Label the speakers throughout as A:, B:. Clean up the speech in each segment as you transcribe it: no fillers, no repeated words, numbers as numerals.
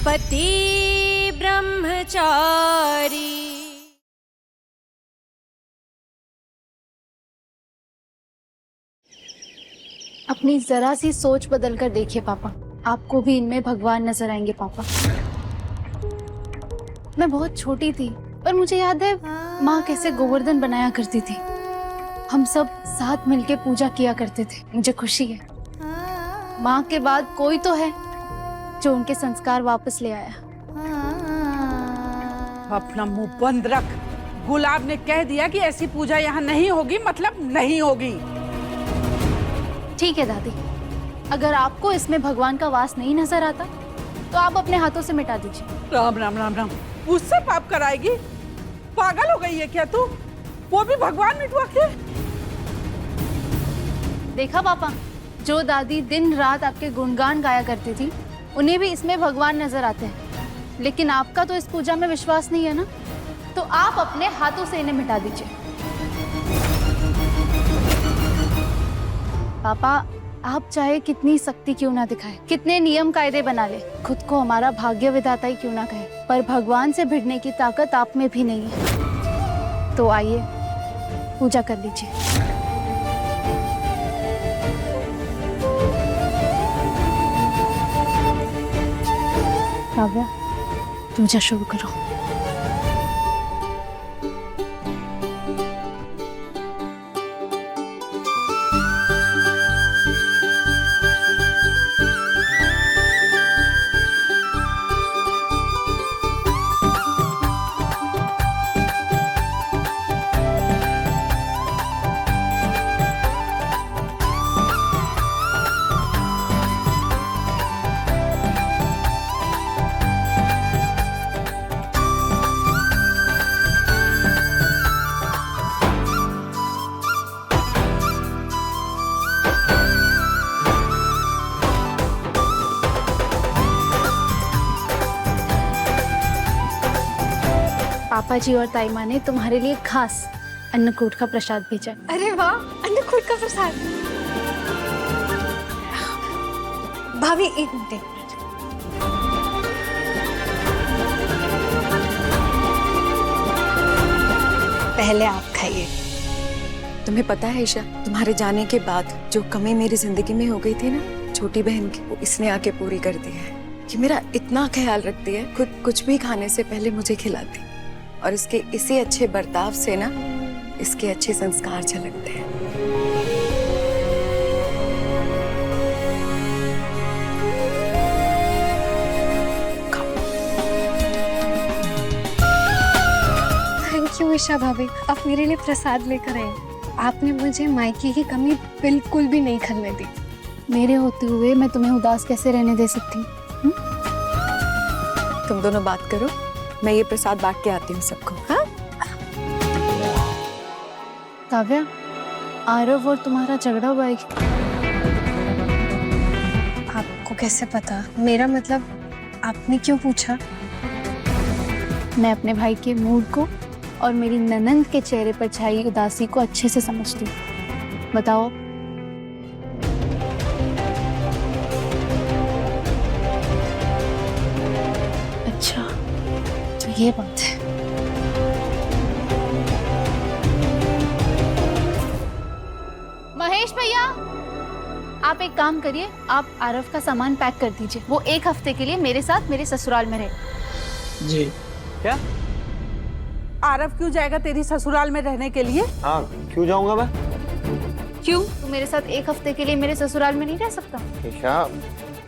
A: पति ब्रह्मचारी।
B: अपनी जरा सी सोच बदल कर देखिए पापा, आपको भी इनमें भगवान नजर आएंगे पापा। मैं बहुत छोटी थी पर मुझे याद है माँ कैसे गोवर्धन बनाया करती थी। हम सब साथ मिलके पूजा किया करते थे। मुझे खुशी है माँ के बाद कोई तो है जो उनके संस्कार वापस ले आया।
C: अपना मुंह बंद रख। गुलाब ने कह दिया कि ऐसी पूजा यहाँ नहीं होगी, मतलब नहीं होगी।
B: ठीक है दादी, अगर आपको इसमें भगवान का वास नहीं नजर आता तो आप अपने हाथों से मिटा दीजिए।
C: राम राम राम राम, उससे पाप कराएगी? पागल हो गई है क्या तू? वो भी भगवान मिटवा के?
B: देखा पापा, जो दादी दिन रात आपके गुणगान गाया करती थी उन्हें भी इसमें भगवान नजर आते हैं। लेकिन आपका तो इस पूजा में विश्वास नहीं है ना, तो आप अपने हाथों से इन्हें मिटा दीजिए। पापा, आप चाहे कितनी शक्ति क्यों ना दिखाए, कितने नियम कायदे बना ले, खुद को हमारा भाग्य विधाता ही क्यों ना कहे, पर भगवान से भिड़ने की ताकत आप में भी नहीं है। तो आइए पूजा कर लीजिए। काव्या, पूजा शुरू करो। पापा जी और ताई माँ ने तुम्हारे लिए खास अन्नकूट का प्रसाद भेजा।
A: अरे वाह, अन्नकूट का प्रसाद। भाभी एक मिनट। पहले आप खाइए।
D: तुम्हें पता है ईशा, तुम्हारे जाने के बाद जो कमी मेरी जिंदगी में हो गई थी ना छोटी बहन की, वो इसने आके पूरी कर दी है। कि मेरा इतना ख्याल रखती है, खुद कुछ भी खाने से पहले मुझे खिलाती, और इसके इसी अच्छे बर्ताव से ना इसके अच्छे संस्कार झलकते हैं।
A: थैंक यू ईशा भाभी, आप मेरे लिए प्रसाद लेकर आए। आपने मुझे मायके की कमी बिल्कुल भी नहीं खलने दी।
B: मेरे होते हुए मैं तुम्हें उदास कैसे रहने दे सकती हूँ?
D: तुम दोनों बात करो, मैं ये प्रसाद बांट के आती हूँ सबको। हाँ
B: काव्या, आरव और तुम्हारा झगड़ा हुआ है?
A: आपको कैसे पता? मेरा मतलब, आपने क्यों पूछा?
B: मैं अपने भाई के मूड को और मेरी ननंद के चेहरे पर छाई उदासी को अच्छे से समझती हूँ। बताओ। अच्छा, तो ये बात है। महेश भैया, आप एक काम करिए, आप आरव का सामान पैक कर दीजिए। वो 1 हफ्ते के लिए मेरे साथ मेरे ससुराल में रहे।
E: जी। क्या?
C: आरव क्यों जाएगा तेरी ससुराल में रहने के लिए?
E: हाँ, क्यों जाऊंगा मैं?
B: क्यों? तू मेरे साथ 1 हफ्ते के लिए मेरे ससुराल में नहीं रह सकता?
E: ईशा,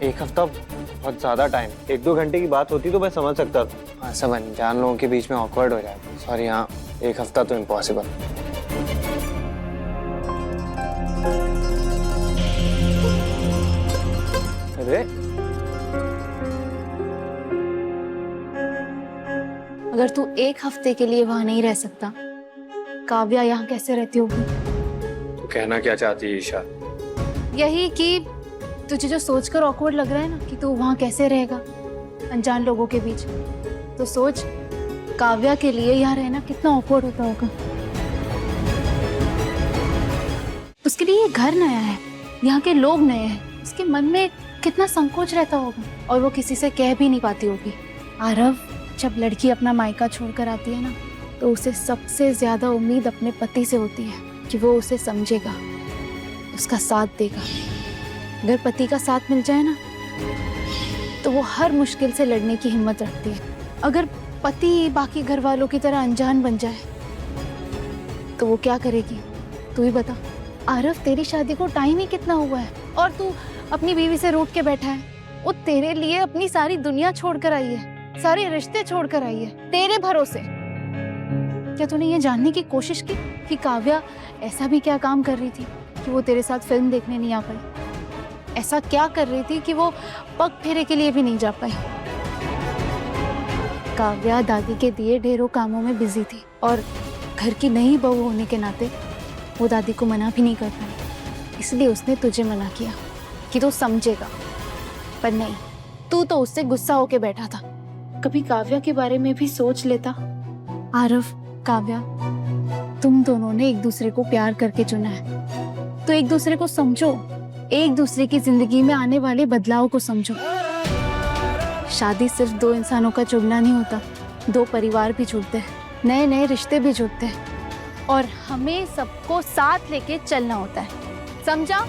E: 1 हफ्ता बहुत ज्यादा टाइम, 1-2 घंटे की बात होती तो मैं समझ सकता था। हाँ, सब अनजान लोगों के बीच में ऑकवर्ड हो जाता। सॉरी, हाँ 1 हफ्ता तो इम्पॉसिबल। अरे
B: अगर तू 1 हफ्ते के लिए वहां नहीं रह सकता, काव्या यहाँ कैसे रहती होगी?
E: तो कहना क्या चाहती है ईशा?
B: यही कि तुझे जो सोचकर ऑकवर्ड लग रहा है ना कि तू वहां कैसे रहेगा अनजान लोगों के बीच, तो सोच काव्या के लिए यहाँ रहना कितना ऑकवर्ड होता होगा। उसके लिए ये घर नया है, यहाँ के लोग नए हैं, उसके मन में कितना संकोच रहता होगा और वो किसी से कह भी नहीं पाती होगी। आरव, जब लड़की अपना मायका छोड़कर आती है ना, तो उसे सबसे ज्यादा उम्मीद अपने पति से होती है कि वो उसे समझेगा, उसका साथ देगा। अगर पति का साथ मिल जाए ना, तो वो हर मुश्किल से लड़ने की हिम्मत रखती है। अगर पति बाकी घर वालों की तरह अनजान बन जाए तो वो क्या करेगी, तू ही बता। आरव, तेरी शादी को टाइम ही कितना हुआ है और तू अपनी बीवी से रूठ के बैठा है। वो तेरे लिए अपनी सारी दुनिया छोड़कर आई है, सारे रिश्ते छोड़कर आई है, तेरे भरोसे। क्या तूने ये जानने की कोशिश की कि काव्या ऐसा भी क्या काम कर रही थी कि वो तेरे साथ फिल्म देखने नहीं आ पाई? ऐसा क्या कर रही थी कि वो पग फेरे के लिए भी नहीं जा पाई? काव्या दादी के दिए ढेरों कामों में बिजी थी और घर की नई बहू होने के नाते वो दादी को मना भी नहीं कर पाई। इसलिए उसने तुझे मना किया कि तू समझेगा, पर नहीं, तू तो उससे गुस्सा होके बैठा था। कभी काव्या के बारे में भी सोच लेता। आरव, काव्या, तुम दोनों ने एक दूसरे को प्यार करके चुना है, तो एक दूसरे को समझो, एक दूसरे की जिंदगी में आने वाले बदलाव को समझो। शादी सिर्फ दो इंसानों का चुनना नहीं होता, दो परिवार भी जुड़ते हैं, नए नए रिश्ते भी जुड़ते हैं और हमें सबको साथ लेके चलना होता है, समझा?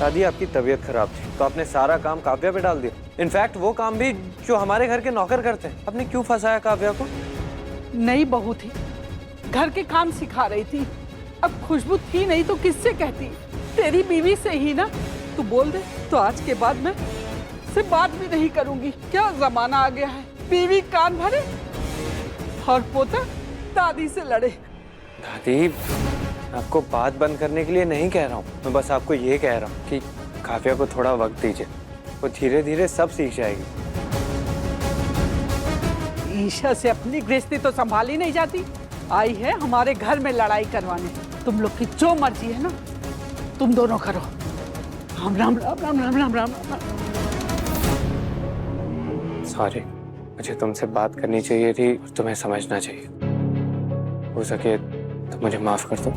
E: दादी, आपकी तबीयत खराब थी तो आपने सारा काम काव्या पे डाल दिया। इनफैक्ट वो काम भी जो हमारे घर के नौकर करते हैं। आपने क्यों फंसाया काव्या को?
C: नई बहू थी, घर के काम सिखा रही थी। अब खुशबू थी नहीं तो किससे कहती? तेरी बीवी से ही ना। तू बोल दे तो आज के बाद मैं से बात भी नहीं करूंगी। क्या जमाना आ गया है, बीवी कान भरे और पोता दादी से लड़े।
E: दादी, आपको बात बंद करने के लिए नहीं कह रहा हूँ, मैं बस आपको ये कह रहा हूँ कि काव्या को थोड़ा वक्त दीजिए, वो धीरे धीरे सब सीख जाएगी।
C: ईशा से अपनी गृहस्थी तो संभाली नहीं जाती, आई है हमारे घर में लड़ाई करवाने। तुम लोग की जो मर्जी है ना, तुम दोनों करो। राम राम राम राम राम राम राम राम।
E: सॉरी, मुझे तुमसे बात करनी चाहिए थी और तुम्हें समझना चाहिए। हो सके तो मुझे माफ कर दो।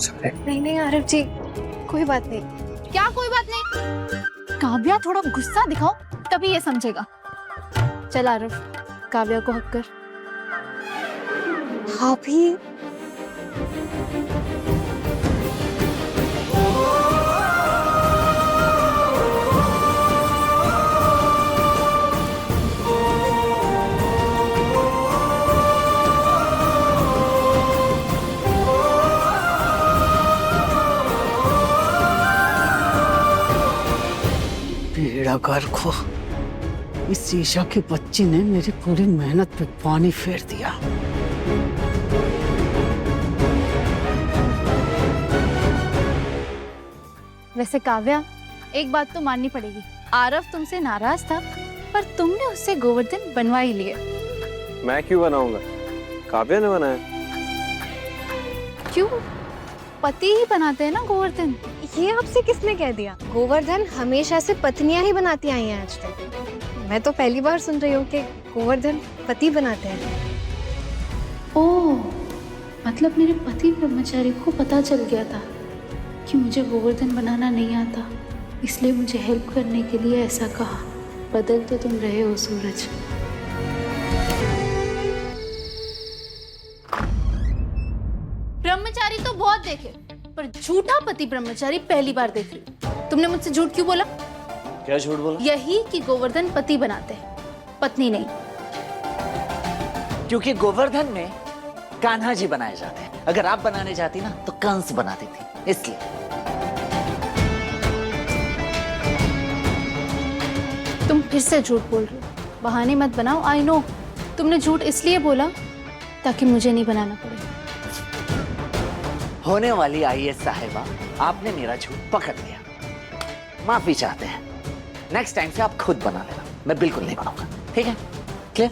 E: सॉरी।
A: नहीं नहीं आरव जी, कोई बात नहीं।
B: क्या कोई बात नहीं? काव्या, थोड़ा गुस्सा दिखाओ तभी ये समझेगा। चल आरव, काव्या को हक कर।
A: भाभी,
C: बेड़ा गर्क हो, इस शीशा के बच्चे ने मेरी पूरी मेहनत पे पानी फेर दिया।
B: वैसे काव्या, एक बात तो माननी पड़ेगी, आरव तुमसे नाराज था, पर तुमने उससे गोवर्धन बनवा ही लिया।
E: मैं क्यों बनाऊंगा? काव्या ने बनाया।
B: क्यों? पति ही बनाते हैं ना गोवर्धन।
A: ये आपसे किसने कह दिया? गोवर्धन हमेशा से पत्नियां ही बनाती आई हैं आज तक। मैं तो पहली बार सुन रही हूँ कि गोवर्धन पति बनाते हैं।
B: ओह, मतलब मेरे पति ब्रह्मचारी को पता चल गया था कि मुझे गोवर्धन बनाना नहीं आता, इसलिए मुझे हेल्प करने के लिए ऐसा कहा। बदल तो तुम रहे हो सूरज। ब्रह्मचारी तो बहुत देखे, पर झूठा पति ब्रह्मचारी पहली बार देख रही। तुमने मुझसे झूठ क्यों बोला?
E: क्या झूठ बोला?
B: यही कि गोवर्धन पति बनाते हैं, पत्नी नहीं।
F: क्योंकि गोवर्धन में कान्हा जी बनाए जाते हैं। अगर आप बनाने जाती ना तो कंस बनाती थी, इसलिए।
B: तुम फिर से झूठ बोल रहे हो, बहाने मत बनाओ। आई नो तुमने झूठ इसलिए बोला ताकि मुझे नहीं बनाना पड़े।
F: होने वाली आईएएस साहिबा, आपने मेरा झूठ पकड़ लिया, माफी चाहते हैं। नेक्स्ट टाइम से आप खुद बना लेना, मैं बिल्कुल नहीं बनाऊंगा, ठीक है? क्लियर?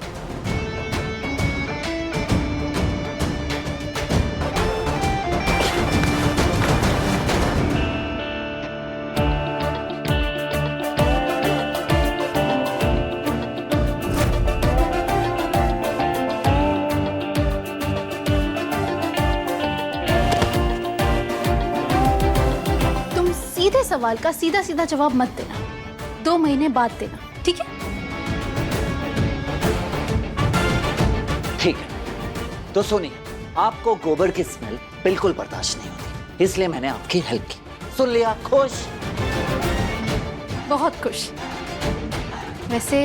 B: सवाल का सीधा सीधा जवाब मत देना, 2 महीने बाद देना, ठीक है?
F: ठीक है, तो सुनिए, आपको गोबर की स्मेल बिल्कुल बर्दाश्त नहीं होती, इसलिए मैंने आपकी हेल्प की। सुन लिया? खुश?
B: बहुत खुश। वैसे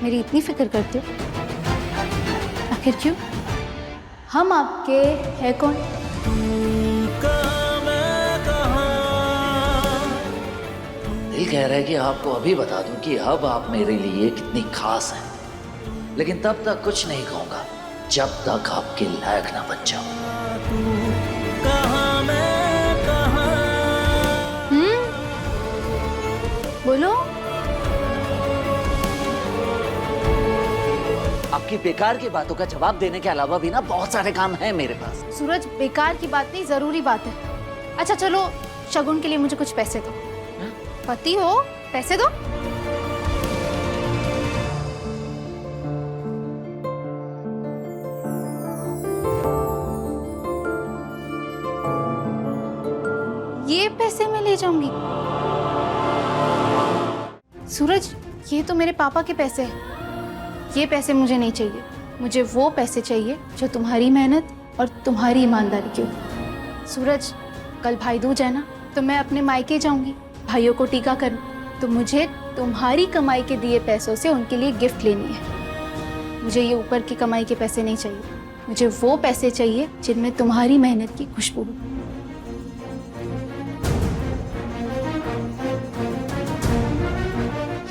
B: मेरी इतनी फिक्र करते हो, आखिर क्यों? हम आपके है कौन?
F: दिल कह रहा है कि आपको अभी बता दूं कि अब आप मेरे लिए कितनी खास हैं, लेकिन तब तक कुछ नहीं कहूंगा जब तक आपके लायक ना बन जाऊं।
B: बोलो।
F: आपकी बेकार की बातों का जवाब देने के अलावा भी ना बहुत सारे काम हैं मेरे पास।
B: सूरज, बेकार की बात नहीं, जरूरी बात है। अच्छा चलो, शगुन के लिए मुझे कुछ पैसे दो। पति हो, पैसे दो। ये पैसे मैं ले जाऊंगी। सूरज, ये तो मेरे पापा के पैसे हैं। ये पैसे मुझे नहीं चाहिए। मुझे वो पैसे चाहिए जो तुम्हारी मेहनत और तुम्हारी ईमानदारी के हों। सूरज, कल भाई दूज है ना, तो मैं अपने मायके जाऊंगी भाइयों को टीका करने। तो मुझे तुम्हारी कमाई के दिए पैसों से उनके लिए गिफ्ट लेनी है। मुझे ये ऊपर की कमाई के पैसे नहीं चाहिए। मुझे वो पैसे चाहिए जिनमें तुम्हारी मेहनत की खुशबू हो।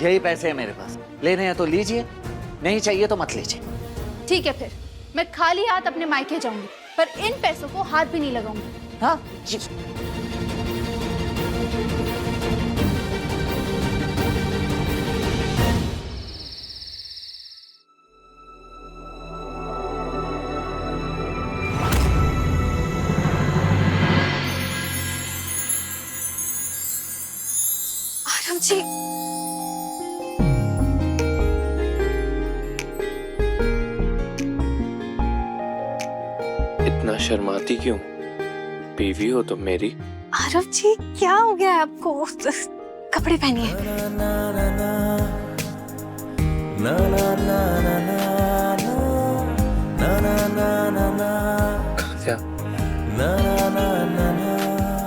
F: यही पैसे हैं मेरे पास, लेने हैं तो लीजिए, नहीं चाहिए तो मत लीजिए।
B: ठीक है, फिर मैं खाली हाथ अपने मायके जाऊंगी, पर इन पैसों को हाथ भी नहीं लगाऊंगी।
F: हाँ जी।
A: आरव जी,
G: इतना शर्माती क्यों? बीवी हो तुम मेरी।
A: आरव जी क्या हो गया है आपको? कपड़े पहनिए।
G: काव्या,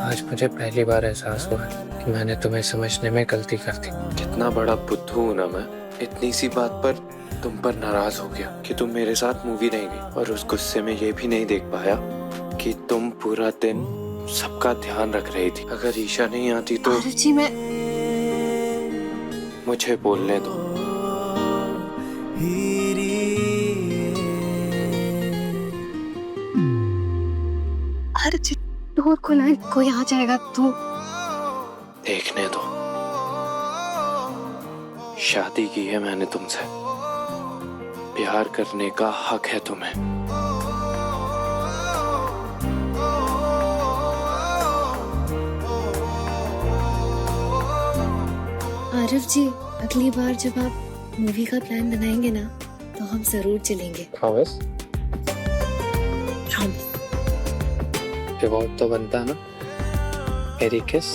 G: आज मुझे पहली बार एहसास हुआ कि मैंने तुम्हें समझने में गलती कर दी। कितना बड़ा बुद्धू हूं ना मैं। इतनी सी बात पर तुम पर नाराज हो गया कि तुम मेरे साथ मूवी नहीं गई, और उस गुस्से में ये भी नहीं देख पाया कि तुम पूरा दिन सबका ध्यान रख रही थी। अगर ईशा नहीं आती तो
A: आरव जी, मैं
G: मुझे बोलने दो।
A: आरव जी, डोर खोला है, कोई आ जाएगा तो।
G: देखने दो। शादी की है मैंने तुमसे, प्यार करने का हक है तुम्हें।
A: आरव जी, अगली बार जब आप मूवी का प्लान बनाएंगे ना, तो हम जरूर चलेंगे।
G: प्रॉमिस?
A: प्रॉमिस।
G: रिवॉर्ड तो बनता है ना, मेरी किस।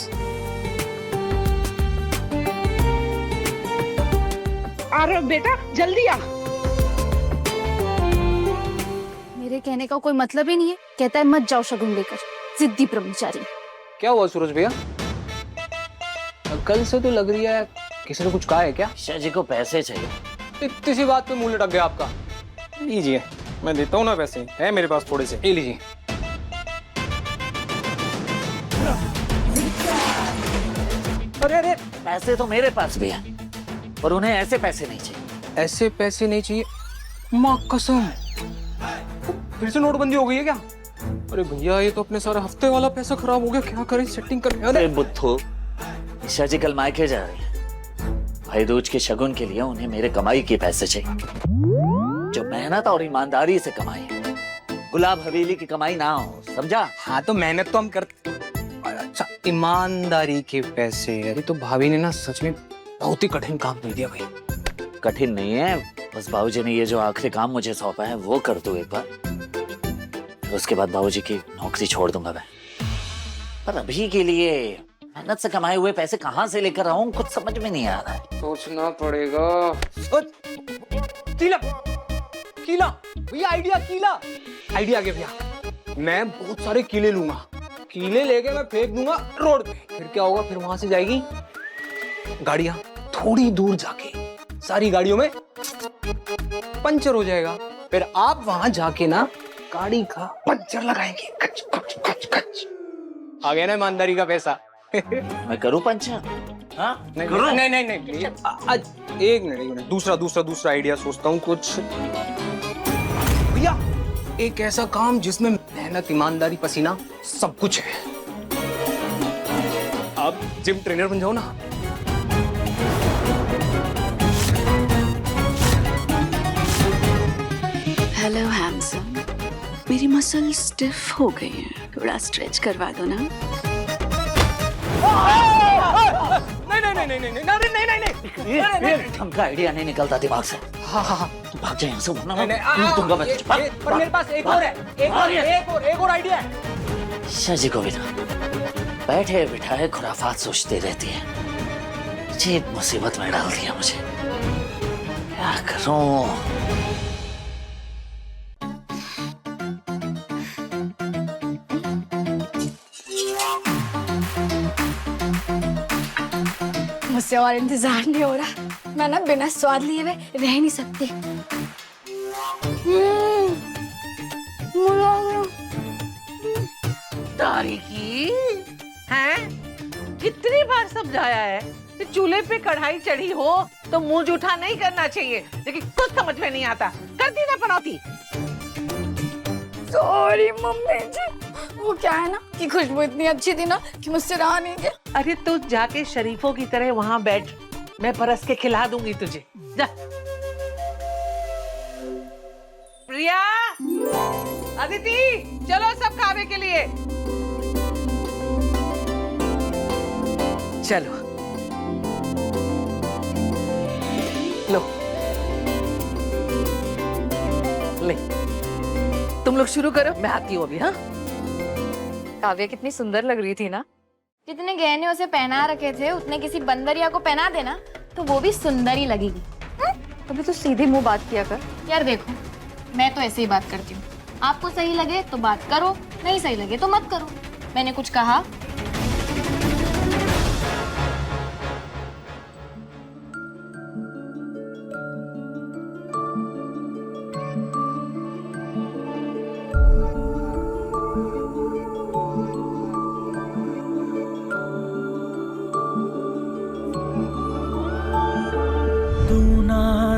C: आरव बेटा, जल्दी आ।
B: मेरे कहने का कोई मतलब ही नहीं है। कहता है मत जाओ शगुन लेकर, जिद्दी ब्रह्मचारी।
H: क्या हुआ सूरज भैया? कल से तो लग रही है किसी ने कुछ कहा है क्या?
F: ईशा जी को पैसे चाहिए।
H: इतनी सी बात पे मुंह लटक गया आपका।
I: लीजिए, मैं देता हूँ ना पैसे, है मेरे पास थोड़े से।
H: ये लीजिए।
F: अरे अरे, पैसे तो मेरे पास भी हैं, और उन्हें ऐसे पैसे नहीं चाहिए।
H: ऐसे पैसे नहीं चाहिए? माँ कसम, फिर से नोटबंदी हो गई है क्या? अरे भैया, ये तो अपने सारे हफ्ते वाला पैसा खराब हो गया। क्या करें, सेटिंग करें।
F: अरे बुद्धू, ईशा जी कल मायके जा रही है। भाई दूज के शगुन के लिए उन्हें मेरे कमाई के पैसे चाहिए, जो मेहनत और ईमानदारी से कमाई है। गुलाब हवेली की कमाई ना हो, समझा?
H: हाँ तो मेहनत तो हम करते। अच्छा, ईमानदारी के पैसे। अरे तो भाभी ने ना सच में बहुत ही कठिन काम दे दिया भाई।
F: कठिन नहीं है, बस बाबूजी ने ये जो आखिरी काम मुझे सौंपा है वो कर दो एक बार, उसके बाद बाबूजी की नौकरी छोड़ दूंगा मैं। पर अभी के लिए मेहनत से कमाए हुए पैसे कहाँ से लेकर आऊं, कुछ समझ में नहीं आ रहा है।
H: सोचना पड़ेगा। कीला कीला भैया, आइडिया कीला, आइडिया आ गया भैया। मैं बहुत सारे कीले लूंगा, कीले लेके मैं फेंक दूंगा रोड पे। फिर क्या होगा, फिर वहां से जाएगी गाड़ियां, थोड़ी दूर जाके सारी गाड़ियों में पंचर हो जाएगा। फिर आप वहां जाके ना गाड़ी का पंचर लगाएंगे, कच कच कच कच। आ गया ना ईमानदारी का पैसा।
F: मैं करूं पंचर? हाँ
H: नहीं नहीं नहीं नहीं, नहीं। आज एक मिनट, दूसरा आइडिया सोचता हूँ कुछ। भैया एक ऐसा काम जिसमें मेहनत, ईमानदारी, पसीना सब कुछ है। आप जिम ट्रेनर बन जाओ ना।
D: हेलो हैंडसम, मेरी मसल स्टिफ हो गई है, थोड़ा स्ट्रेच करवा दो ना।
H: नहीं।
F: ढंग का आइडिया नहीं निकलता दिमाग से।
H: हाँ।
F: तू भाग जा यहाँ से, वरना मैं लूट दूंगा मैं तुझे।
H: पर मेरे पास एक और है, एक और आइडिया है।
F: शाजी को बिना बैठे बिठाए खुराफात सोचती रहती है। ये मुसीबत में डाल दिया मुझे, क्या करूं?
B: मुझसे और इंतजार नहीं हो रहा। मैं ना बिना स्वाद लिए हुए रह नहीं सकती।
J: तारीकी हैं? कितनी बार समझाया है कि चूल्हे पे कढ़ाई चढ़ी हो तो मुंह जूठा नहीं करना चाहिए, लेकिन कुछ समझ में नहीं आता। कर दी ना पनौती।
B: सॉरी मम्मी जी, वो क्या है ना कि खुशबू इतनी अच्छी थी ना कि मुझसे रहा नहीं गया।
J: अरे तू जाके शरीफों की तरह वहां बैठ, मैं परस के खिला दूंगी तुझे। जा। प्रिया, अदिति, चलो सब खाने के लिए। चलो लो, ले तुम लोग शुरू करो, मैं आती हूँ अभी। हाँ,
A: काव्या कितनी सुंदर लग रही थी ना।
B: जितने गहने उसे पहना रखे थे उतने किसी बंदरिया को पहना देना तो वो भी सुंदर ही लगेगी।
A: अभी तो सीधे मुंह बात किया कर।
B: यार देखो, मैं तो ऐसे ही बात करती हूँ। आपको सही लगे तो बात करो, नहीं सही लगे तो मत करो। मैंने कुछ कहा?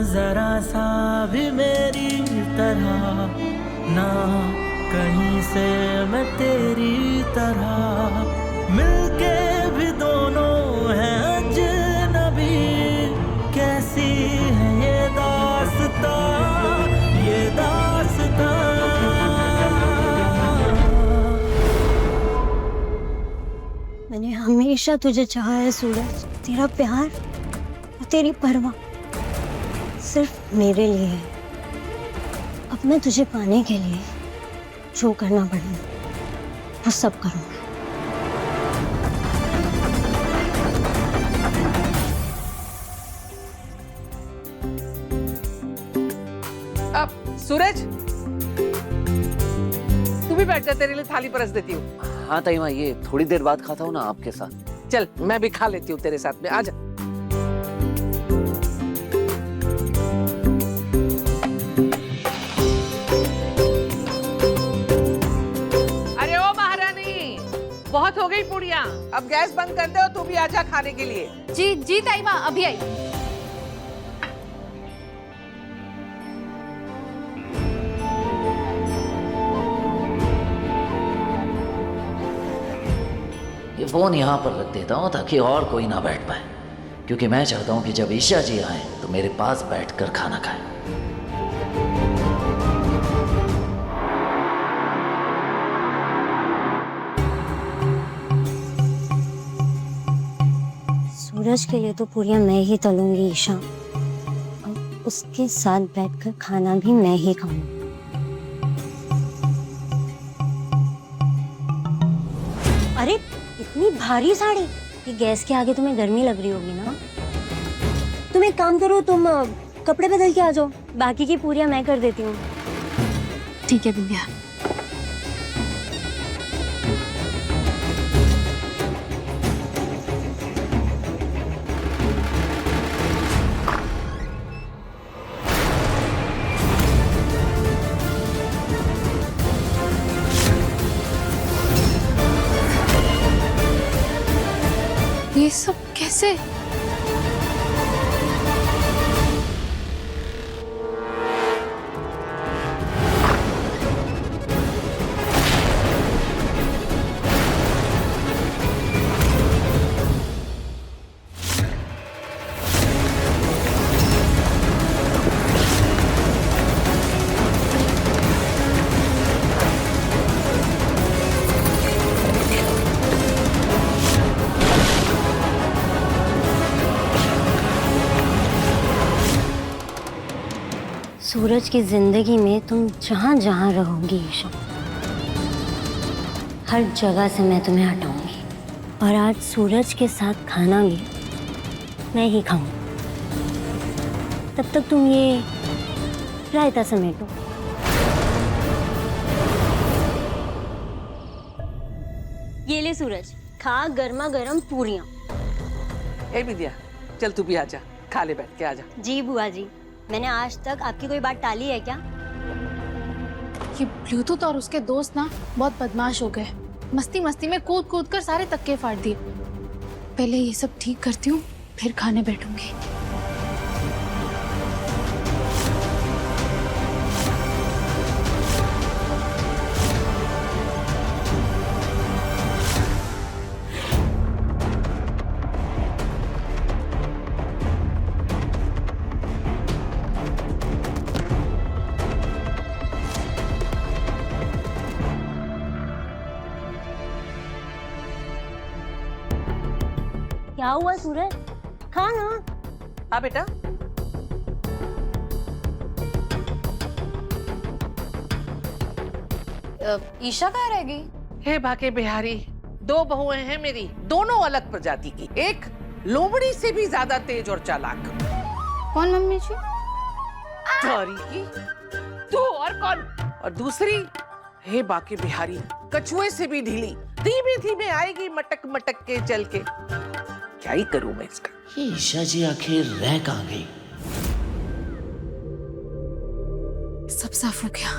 K: जरा सा भी मेरी तरह ना, कहीं से मैं तेरी तरह, मिलके भी दोनों हैं अजनबी। कैसी है ये दास्तां, ये दास्तां।
L: मैंने हमेशा तुझे चाहा है सूरज। तेरा प्यार और तेरी परवाह सिर्फ मेरे लिए है। अब मैं तुझे पाने के लिए जो करना पड़े वो सब करूंगा।
J: अब सूरज, तू भी बैठ जा, तेरे लिए थाली परस देती हूँ।
F: हाँ ताई माँ, ये थोड़ी देर बाद खाता हूँ ना आपके साथ।
J: चल मैं भी खा लेती हूँ तेरे साथ में, आजा। अरे ओ महारानी, बहुत हो गई पूड़ियाँ, अब गैस बंद कर दे और तू भी आजा खाने के लिए।
B: जी जी ताई माँ, अभी आई।
F: ये फोन यहाँ पर रख देता हूँ ताकि और कोई ना बैठ पाए, क्योंकि मैं चाहता हूँ कि जब ईशा जी आए तो मेरे पास बैठकर खाना खाएं।
L: सूरज के लिए तो पूरियां मैं ही तलूंगी ईशा, और उसके साथ बैठकर खाना भी मैं ही खाऊंगी। अरे इतनी भारी साड़ी ये गैस के आगे तुम्हें गर्मी लग रही होगी ना। तुम एक काम करो, तुम कपड़े बदल के आ जाओ, बाकी की पूरियां मैं कर देती हूँ।
B: ठीक है बिंदिया। ये सब कैसे?
L: सूरज की जिंदगी में तुम जहाँ जहाँ रहोगी ईशा, हर जगह से मैं तुम्हें हटाऊंगी। और आज सूरज के साथ खाना भी मैं ही खाऊंगी। तब तक तुम ये रायता समेटो। ये ले सूरज, खा गर्मा गर्म पूरियां।
J: ए विद्या, चल तू भी आजा, खा ले, बैठ के आजा।
L: जी बुआ जी, मैंने आज तक आपकी कोई बात टाली है क्या?
B: ये ब्लूटूथ और उसके दोस्त ना बहुत बदमाश हो गए। मस्ती मस्ती में कूद कूद कर सारे तक्के फाड़ दिए। पहले ये सब ठीक करती हूँ, फिर खाने बैठूंगी।
L: क्या हुआ सूरज, खा ना।
J: हाँ बेटा।
B: ईशा कहाँ रह गई?
J: हे बाके बिहारी, दो बहुएं हैं मेरी, दोनों अलग प्रजाति की। एक लोमड़ी से भी ज्यादा तेज और चालाक।
B: कौन मम्मी जी?
J: तारी की तू, और कौन? और दूसरी, हे बाके बिहारी, कछुए से भी ढीली, धीमे धीमे आएगी, मटक मटक के चल के। क्या ही करूं मैं इसका।
F: ये ईशा जी आखिर रह कहाँ गई?
B: सब साफ हो गया।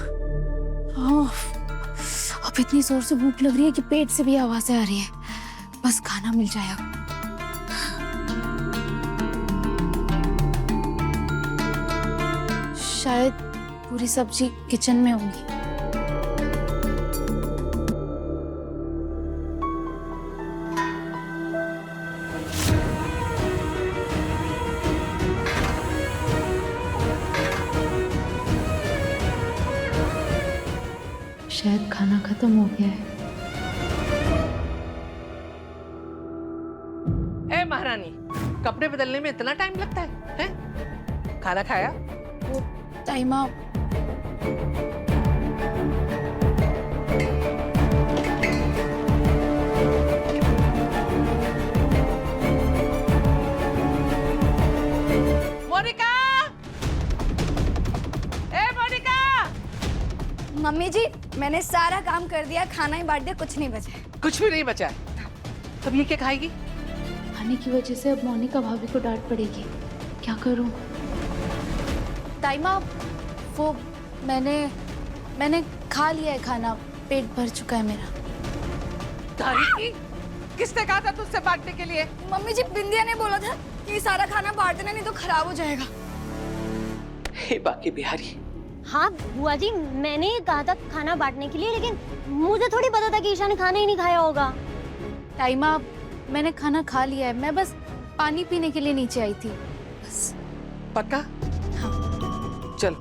B: अब इतनी जोर से भूख लग रही है कि पेट से भी आवाजें आ रही है। बस खाना मिल जाए अब। शायद पूरी सब्जी किचन में होंगी। शायद खाना खत्म हो गया है।
J: ए महारानी, कपड़े बदलने में इतना टाइम लगता है? हैं? खाना खाया?
B: वो टाइमा
J: मोनिका! ए मोनिका!
M: मम्मी जी, मैंने सारा काम कर दिया, खाना ही बांट दिया, कुछ नहीं बचा।
J: कुछ भी नहीं बचा है। तब ये क्या खाएगी?
B: खाने की वजह से अब मोनिका भाभी को डांट पड़ेगी। क्या करूं? ताइमा, वो मैंने खा लिया है खाना, पेट भर चुका है मेरा।
J: तारीकी, किसने कहा था तुझसे बांटने के लिए?
M: मम्मी जी, बिंदिया ने बोला था कि सारा खाना बांट देना, नहीं तो खराब हो जाएगा।
J: हे बाकी बिहारी।
L: हाँ बुआ जी, मैंने ही कहा था खाना बांटने के लिए, लेकिन मुझे थोड़ी पता था कि ईशा ने खाना ही नहीं खाया होगा।
B: ताइमा, मैंने खाना खा लिया है, मैं बस पानी पीने के लिए नीचे आई थी बस।
J: पक्का?
B: हाँ।
J: चल,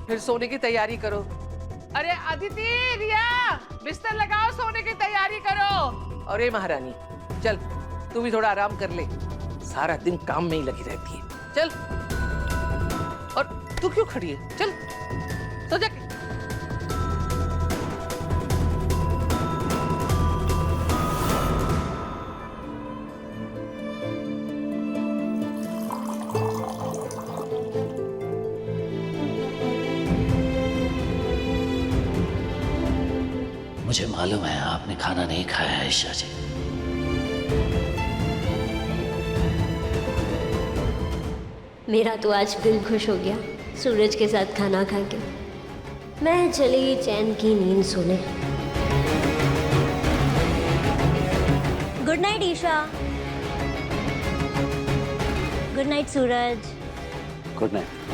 J: फिर सोने की तैयारी करो। अरे अदिति, रिया, बिस्तर लगाओ, सोने की तैयारी करो। और ये महारानी, चल तू भी थोड़ा आराम कर ले, सारा दिन काम में ही लगी रहती है। चल। और तू क्यों खड़ी है? चल, सो जा।
F: मुझे मालूम है आपने खाना नहीं खाया है ईशा जी।
L: मेरा तो आज दिल खुश हो गया सूरज के साथ खाना खा के। मैं चली चैन की नींद सोने। Good night Isha. Good night Suraj.
F: Good night.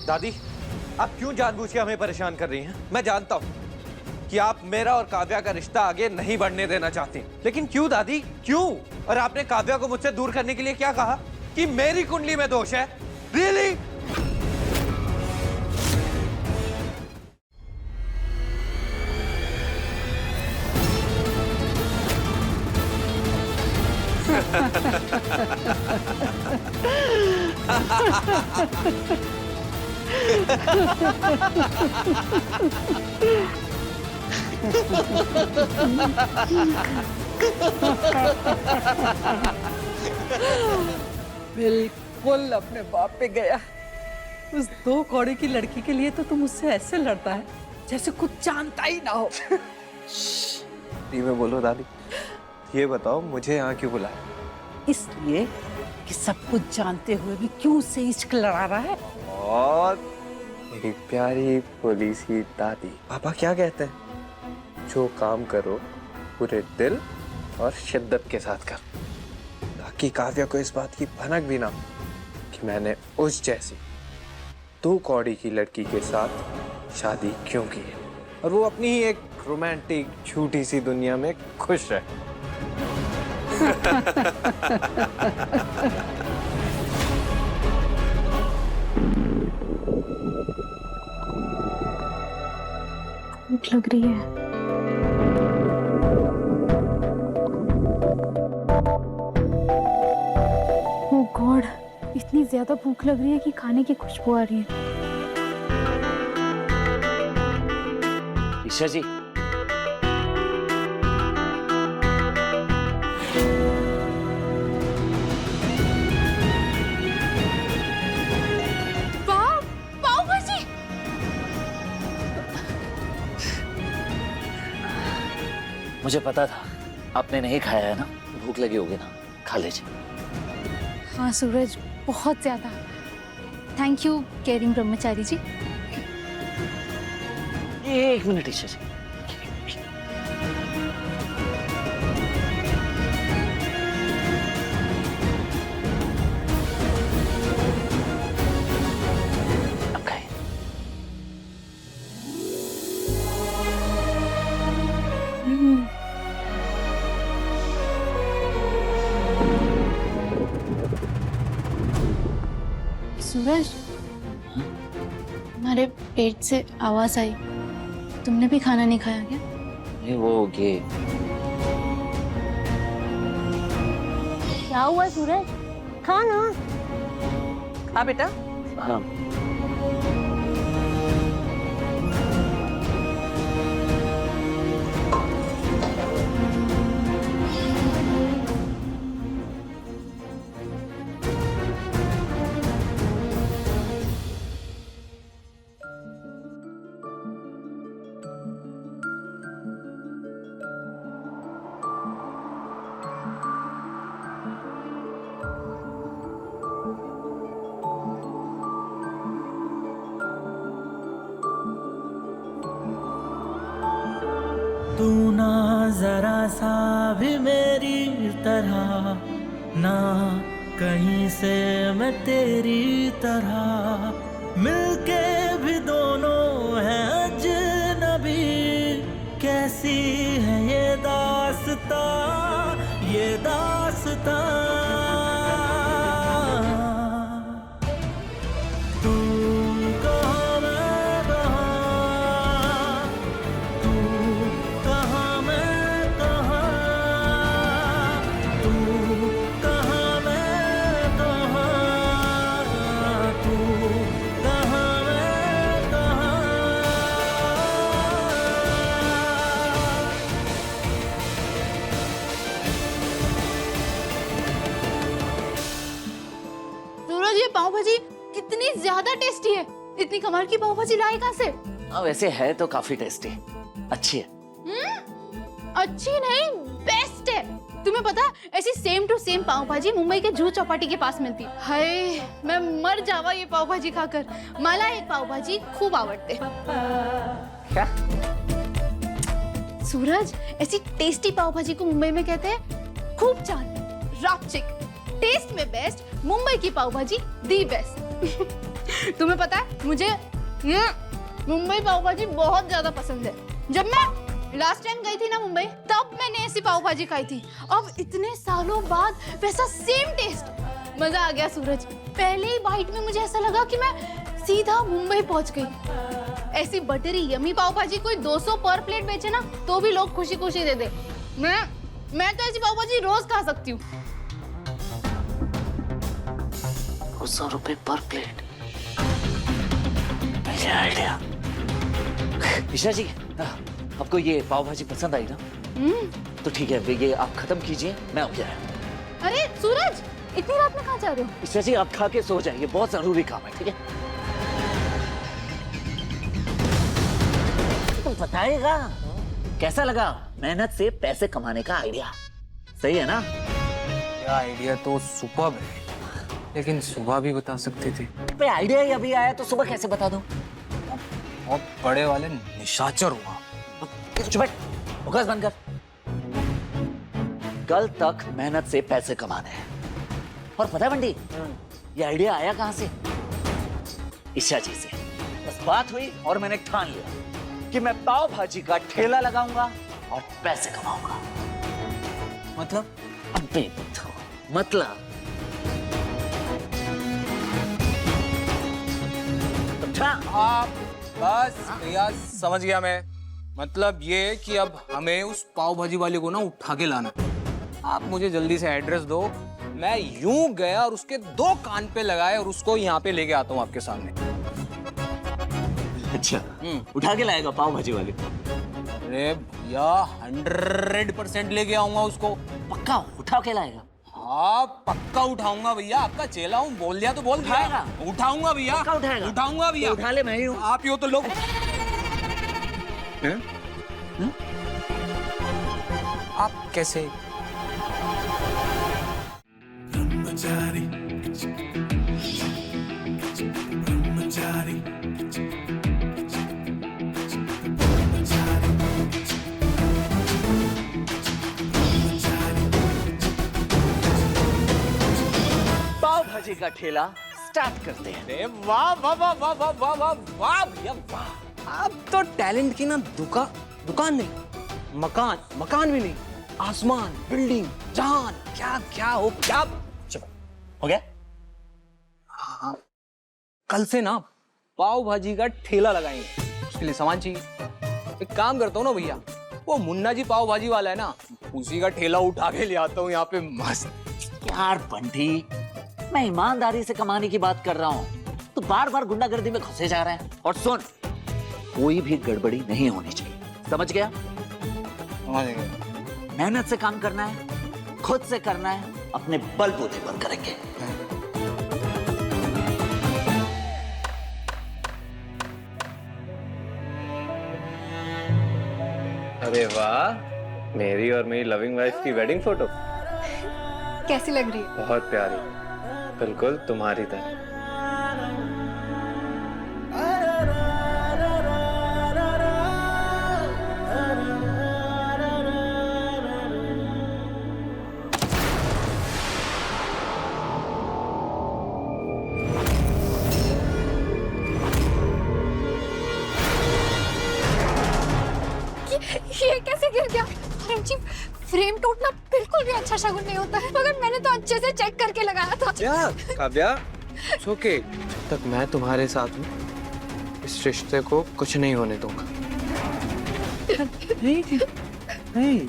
H: दादी, आप क्यों जानबूझ के हमें परेशान कर रही हैं? मैं जानता हूँ कि आप मेरा और काव्या का रिश्ता आगे नहीं बढ़ने देना चाहती, लेकिन क्यों दादी, क्यों? और आपने काव्या को मुझसे दूर करने के लिए क्या कहा? कि मेरी कुंडली में दोष है? रियली?
C: बिल्कुल अपने बाप पे गया। उस 2 कौड़ी की लड़की के लिए तो तुम उससे ऐसे लड़ता है जैसे कुछ जानता ही ना हो।
H: में बोलो दादी, ये बताओ मुझे यहाँ क्यों बुलाया?
C: इसलिए कि सब कुछ जानते हुए भी क्यों उससे इश्क लड़ा रहा है।
E: और मेरी प्यारी भोली सी दादी, पापा क्या कहते हैं? जो काम करो पूरे दिल और शिद्दत के साथ कर, ताकि काव्या को इस बात की भनक भी ना हो कि मैंने उस जैसी 2 कौड़ी की लड़की के साथ शादी क्यों की है, और वो अपनी ही एक रोमांटिक छोटी सी दुनिया में खुश है।
B: भूख लग रही है। ओह गॉड, इतनी ज्यादा भूख लग रही है कि खाने की खुशबू आ रही है।
F: ईशा जी,
B: पाव भाजी।
F: मुझे पता था आपने नहीं खाया है ना, भूख लगी होगी ना, खा लीजिए।
B: हाँ सूरज, बहुत ज्यादा। Thank you caring Brahmachari ji.
F: 1 minute Isha जी। अब खाइए।
B: सूरज, तुम्हारे पेट से आवाज आई, तुमने भी खाना नहीं खाया क्या?
F: ये वो ये
L: क्या हुआ सूरज? खा ना।
J: हाँ बेटा।
F: हाँ,
K: तू ना जरा सा भी मेरी तरह, ना कहीं से मैं तेरी तरह, मिलके भी दोनों हैं अजनबी। कैसी है ये दास्तां, ये दास्तां। तू कहाँ मैं कहाँ, तू कहाँ मैं कहाँ, तू कहाँ मैं कहाँ, तू कहाँ मैं कहाँ।
B: ज्यादा टेस्टी है। इतनी कमाल की पाव भाजी लाए कहाँ से?
F: हाँ वैसे है तो काफी टेस्टी, अच्छी है।
B: अच्छी नहीं, बेस्ट है। तुम्हें पता है ऐसी सेम टू सेम पाव भाजी मुंबई के जुहू चौपाटी के पास मिलती है। हाय मैं मर जावा ये पाव भाजी खाकर। मला एक पाव भाजी खूब आवडते।
F: क्या?
B: सूरज, ऐसी टेस्टी पाव भाजी को मुंबई में कहते हैं खूब चाट, रापचिक। टेस्ट में बेस्ट, मुंबई की पाव भाजी दी बेस्ट। तुम्हें पता है मुझे ये मुंबई पाव भाजी बहुत ज्यादा पसंद है। जब मैं लास्ट टाइम गई थी ना मुंबई, तब मैंने ऐसी पाव भाजी खाई थी। अब इतने सालों बाद वैसा सेम टेस्ट। मजा आ गया सूरज। पहले ही बाइट में मुझे ऐसा लगा कि मैं सीधा मुंबई पहुंच गई। ऐसी बटरी यमी पाव भाजी कोई 200 पर प्लेट बेचे ना तो भी लोग खुशी खुशी दे दे। मैं तो ऐसी पाव भाजी रोज खा सकती हूँ।
F: 200 रुपए पर प्लेट, आइडिया। ईशा जी, आपको ये पाव भाजी पसंद आई ना? तो ठीक है, ये आप खत्म कीजिए, मैं आ गया।
B: अरे सूरज, इतनी रात में कहाँ जा रहे हो?
F: ईशा जी आप खा के सो जाइए, बहुत जरूरी काम है, ठीक है? तो बताएगा कैसा लगा मेहनत से पैसे कमाने का आइडिया? सही है ना?
H: क्या आइडिया तो सुपर्ब है, लेकिन सुबह भी बता सकते थे।
F: पे आइडिया ही अभी आया तो सुबह कैसे बता दूं?
H: बहुत बड़े वाले निशाचर हुआ।
F: चुप बैठ, बकवास बंद कर। कल तक मेहनत से पैसे कमाने हैं। और पता है बंटी, ये आइडिया आया कहां से? ईशा जी से। बस बात हुई और मैंने ठान लिया कि मैं पाव भाजी का ठेला लगाऊंगा और पैसे कमाऊंगा।
H: मतलब?
F: अबे मतलब
H: आप बस भैया समझ गया मैं। मतलब ये कि अब हमें उस पाव भाजी वाले को ना उठा के लाना। आप मुझे जल्दी से एड्रेस दो, मैं यूं गया और उसके 2 कान पे लगाए और उसको यहाँ पे लेके आता हूँ आपके सामने।
F: अच्छा, उठा के लाएगा पाव भाजी वाले?
H: अरे भैया 100% लेके आऊंगा उसको।
F: पक्का उठा के लाएगा?
H: हाँ पक्का उठाऊंगा भैया, आपका चेला हूँ, बोल दिया तो बोल दिया। उठाऊंगा भैया, उठाऊंगा भैया।
F: उठा ले, मैं ही हूँ।
H: आप ही हो तो लोग। आप कैसे?
F: पाव भाजी का ठेला स्टार्ट करते हैं।
H: अरे वाह वाह वाह वाह वाह वाह वाह वाह भैया वाह। आप तो टैलेंट की ना दुकान नहीं, मकान भी नहीं, आसमान, बिल्डिंग, जहान, क्या क्या हो क्या। चलो
F: हो गया?
H: हाँ, कल से ना पाव भाजी का ठेला लगाएंगे, उसके लिए सामान चाहिए। एक काम करता हूँ ना भैया, वो मुन्ना जी पाव भाजी वाला है ना, उसी का ठेला उठा के ले आता हूँ यहाँ पे मस्त।
F: यार बंटी, मैं ईमानदारी से कमाने की बात कर रहा हूँ, तो बार बार गुंडागर्दी में घुसे जा रहे हैं। और सुन, कोई भी गड़बड़ी नहीं होनी चाहिए, समझ गया?
H: समझ गया।
F: मेहनत से काम करना है, खुद से करना है, अपने बलबूते पर करेंगे।
E: अरे वाह, मेरी और मेरी लविंग वाइफ की वेडिंग फोटो
A: कैसी लग रही है?
E: बहुत प्यारी, बिल्कुल तुम्हारी तरह।
A: ये कैसे गिर गया? जी, फ्रेम टूटना बिल्कुल भी अच्छा शगुन नहीं होता है, मगर मैंने तो अच्छे से चेक करके लगाया था।
E: क्या काव्या? ओके, जब तक मैं तुम्हारे साथ हूँ, इस रिश्ते को कुछ नहीं होने दूंगा। नहीं।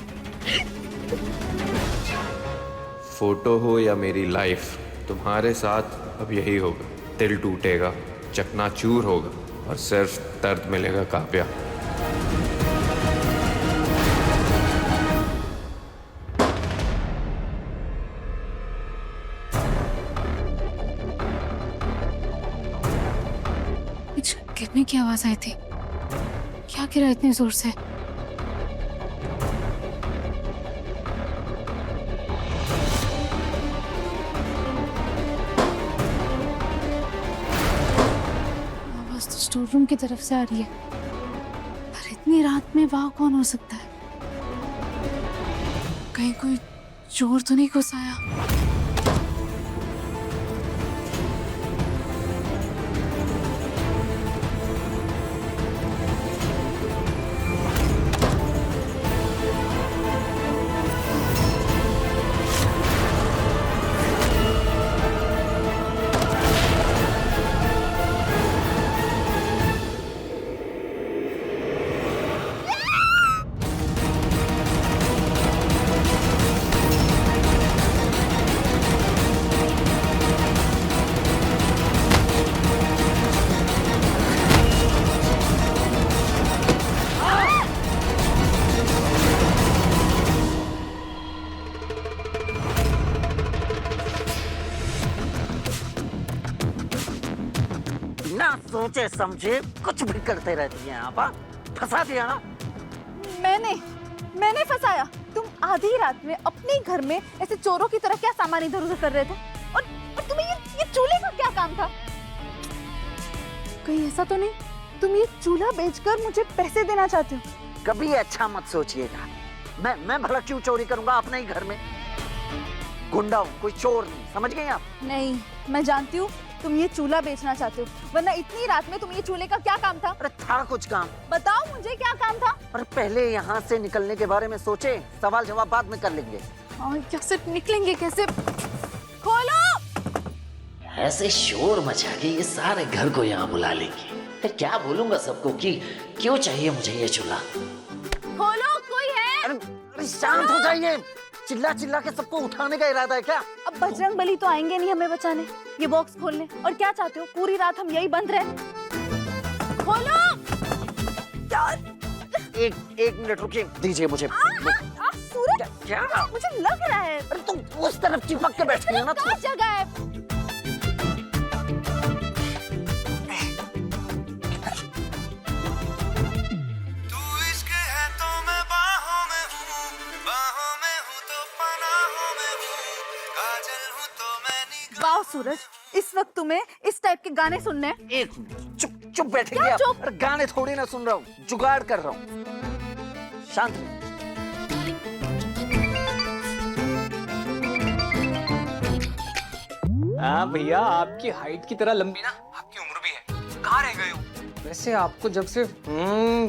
G: फोटो हो या मेरी लाइफ, तुम्हारे साथ अब यही होगा। दिल टूटेगा, चकनाचूर होगा और सिर्फ दर्द मिलेगा काव्या।
B: आवाज आई थी? क्या गिरा इतनी जोर से? आवाज तो स्टोर रूम की तरफ से आ रही है, पर इतनी रात में वहां कौन हो सकता है? कहीं कोई चोर तो नहीं घुस आया?
F: ना सोचे समझे कुछ भी करते रहती हैं आप। फंसा दिया ना।
B: मैंने फंसाया? तुम आधी रात में अपने घर में ऐसे चोरों की तरह क्या सामान इधर उधर कर रहे थे? और तुम्हें ये चूल्हे का क्या काम था? कहीं ऐसा तो नहीं तुम ये चूल्हा बेचकर मुझे पैसे देना चाहते हो?
F: कभी अच्छा मत सोचिएगा। मैं भला क्यों चोरी करूंगा अपने ही घर में? गुंडा हूँ, कोई चोर नहीं, समझ गए आप?
B: नहीं, मैं जानती हूँ तुम ये चूल्हा बेचना चाहते हो, वरना इतनी रात में तुम ये चूल्हे का क्या काम था?
F: अरे था कुछ काम।
B: बताओ मुझे क्या काम था?
F: अरे पहले यहाँ से निकलने के बारे में सोचे, सवाल जवाब बाद में कर लेंगे।
B: और कैसे निकलेंगे? कैसे? खोलो!
F: ऐसे शोर मचा के ये सारे घर को यहाँ बुला लेंगे, फिर क्या बोलूंगा सबको कि क्यों चाहिए मुझे ये चूल्हा?
B: खोलो, कोई है?
F: अरे शांत हो जाइए। चिल्ला चिल्ला के सबको उठाने का इरादा है क्या?
B: अब बजरंग बली तो आएंगे नहीं हमें बचाने, ये बॉक्स खोलने। और क्या चाहते हो, पूरी रात हम यही बंद रहे? खोलो!
F: एक मिनट रुकिए, दीजिए मुझे।
B: सूरज,
F: क्या?
B: मुझे लग रहा है।
F: अरे तुम उस तरफ चिपक के बैठती हो ना।
B: कहाँ जगह है? वाह सूरज, इस वक्त तुम्हें इस टाइप के गाने सुनने हैं?
F: एक चुप बैठेंगे आप।
B: चुप?
F: अरे गाने थोड़ी ना सुन रहा हूँ, जुगाड़ कर रहा हूँ। शांत रहो।
H: हाँ भैया, आपकी हाइट की तरह लंबी ना आपकी उम्र भी है। कहाँ रह गए हो? वैसे आपको जब से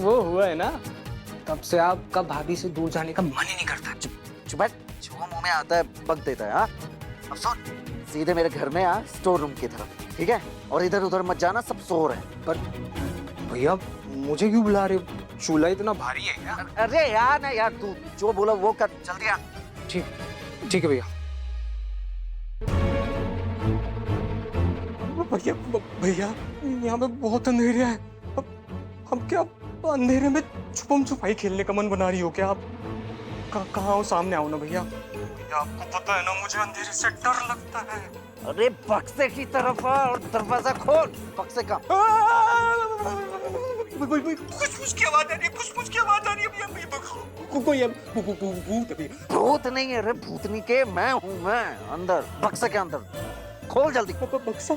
H: वो हुआ है ना, तब से आपका भाभी से दूर जाने का मन ही नहीं करता।
F: चुप बैठ, जो मुंह में आता है बक देता है। हाँ, अब सुन, सीधे मेरे घर में आ, स्टोर रूम की तरफ, ठीक है? और इधर उधर मत जाना, सब सो रहे हैं।
H: पर भैया मुझे क्यों बुला रहे हो? चूल्हा इतना भारी है क्या?
F: अरे यार ना यार, तू जो बोला वो कर, जल्दी आ।
H: ठीक है भैया। भैया यहाँ पे बहुत अंधेरा है। अब क्या अंधेरे में छुपम छुपाई खेलने का मन बना रही हो क्या आप? कहाँ हो? सामने आओ ना भैया। आपको पता है ना, मुझे अंधेरे से डर लगता है।
F: अरे बक्से की तरफ आ और दरवाजा खोल। बक्से का
H: खुशबुश की आवाज आ रही है, खुशबुश की आवाज आ रही है।
F: भूत नहीं है रे भूतनी के, मैं हूँ। मैं अंदर, बक्से के अंदर। खोल जल्दी।
H: बक्सा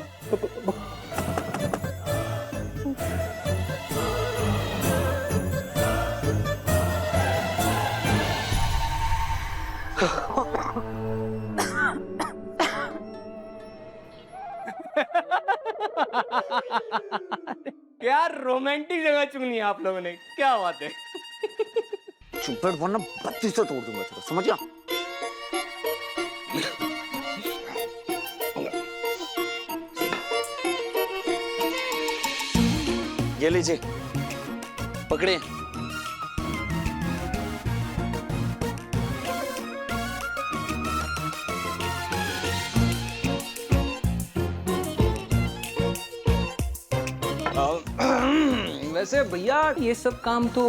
H: क्या रोमांटिक जगह चुनी है आप लोगों ने, क्या बात है।
F: चुप बैठ वरना बत्ती से तोड़ दूंगा तेरा, समझ गया? ये लीजिए, पकड़े।
H: वैसे भैया ये सब काम तो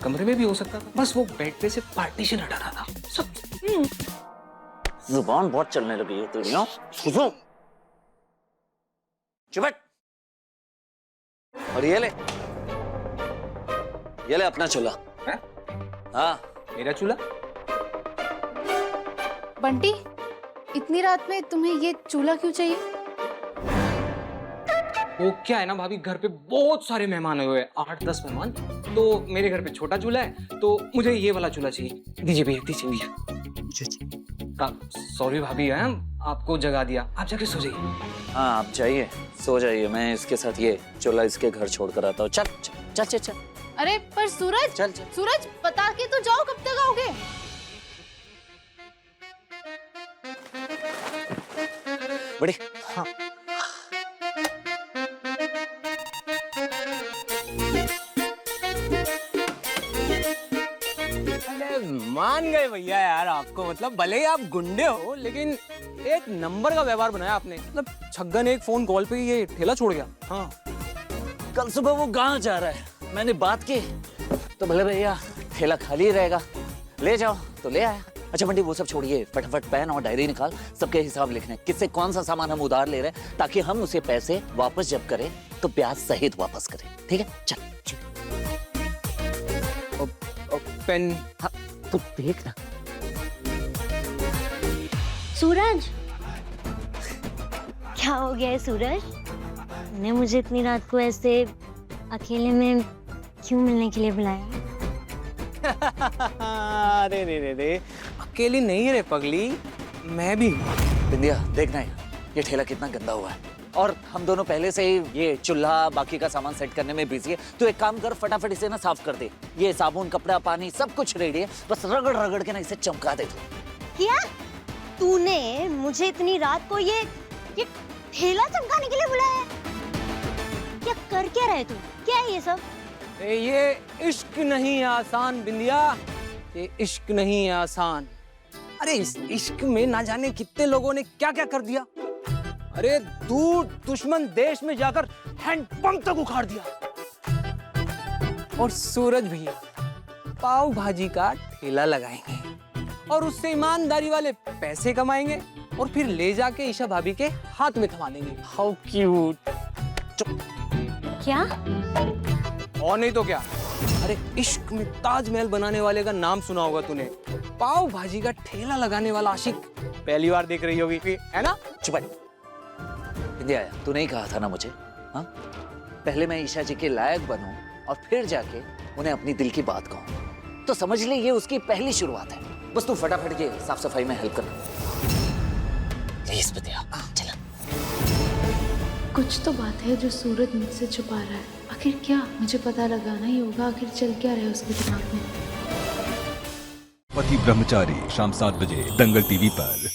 H: कमरे में भी हो सकता था, बस वो बेड पे से पार्टीशन हटाना था सब।
F: जुबान बहुत चलने लगी है तेरी। चुप बैठ। और ये ले ये ले अपना चूल्हा।
H: हैं?
F: हाँ
H: मेरा चूल्हा?
B: बंटी, इतनी रात में तुम्हें ये चूल्हा क्यों चाहिए?
H: वो क्या है ना भाभी, घर पे बहुत सारे मेहमान आए हुए हैं, 8-10 मेहमान। तो मेरे घर पे छोटा चूल्हा है, तो मुझे ये वाला चूल्हा चाहिए। दीजिए भैया, दीजिए भैया। सॉरी भाभी, है आपको जगा दिया, आप जाके सो जाइए।
F: हाँ आप जाइए, सो जाइए। मैं इसके साथ ये चूल्हा इसके घर छोड़ कर आता हूँ। चल चल चल चल।
B: अरे पर सूरज,
F: चल चल।
B: सूरज बता के तो जाओ, कब तक आओगे?
F: बड़ी
H: हाँ। मान गए भैया यार आपको, मतलब भले ही आप गुंडे हो लेकिन एक नंबर का व्यवहार बनाया आपने। मतलब छग्गा ने एक फोन कॉल पे ये ठेला छोड़ गया। हाँ
F: कल सुबह वो गाँव जा रहा है, मैंने बात की तो भले भैया ठेला खाली रहेगा, ले जाओ तो ले आया। अच्छा बंटी वो सब छोड़िए, फटाफट पेन और डायरी निकाल, सबके हिसाब लिखने, किससे कौन सा सामान हम उधार ले रहे हैं, ताकि हम उसे पैसे वापस जब करें तो ब्याज सहित वापस करें। ठीक है चल।
H: पेन?
F: हाँ तू देख ना।
L: सूरज, क्या हो गया है सूरज? ने मुझे इतनी रात को ऐसे अकेले में क्यों मिलने के लिए बुलाया?
H: अरे रे, अकेली नहीं रे पगली, मैं भी हूँ।
F: बिंदिया देखना ये ठेला कितना गंदा हुआ है, और हम दोनों पहले से ही ये चूल्हा बाकी का सामान सेट करने में बिजी है। तो एक काम कर, फटाफट इसे ना साफ कर दे। ये साबुन, कपड़ा, पानी सब कुछ रेडी है, बस रगड़ रगड़ के ना इसे चमका दे।
L: क्या तूने मुझे इतनी रात को ये ठेला चमकाने के लिए बुलाया? क्या कर क्या रहे तू? क्या है ये सब?
H: ये इश्क नहीं है आसान बिंदिया, ये इश्क नहीं है आसान। अरे इस इश्क में ना जाने कितने लोगों ने क्या क्या कर दिया। अरे दूर दुश्मन देश में जाकर हैंडपंप तक उखाड़ दिया। और सूरज भैया पाव भाजी का ठेला लगाएंगे और उससे ईमानदारी वाले पैसे कमाएंगे और फिर ले जाके ईशा भाभी के हाथ में थमा देंगे। How cute.
L: क्या?
H: और नहीं तो क्या। अरे इश्क में ताजमहल बनाने वाले का नाम सुना होगा तूने, पाव भाजी का ठेला लगाने वाला आशिक पहली बार देख रही होगी, है ना?
F: चुप बिंदिया, तू नहीं कहा था ना मुझे, हाँ? पहले मैं ईशा जी के लायक बनूं और फिर जाके उन्हें अपनी दिल की बात कहूं, तो समझ ले ये उसकी पहली शुरुआत है। बस तू फटाफट ये साफ सफाई में हेल्प कर प्लीज बिंदिया, चला।
B: कुछ तो बात है जो सूरज मुझसे छुपा रहा है। आखिर क्या? मुझे पता लगाना ही होगा, आखिर चल क्या रहा है उसके दिमाग में।
N: पति ब्रह्मचारी शाम 7 बजे दंगल टीवी पर।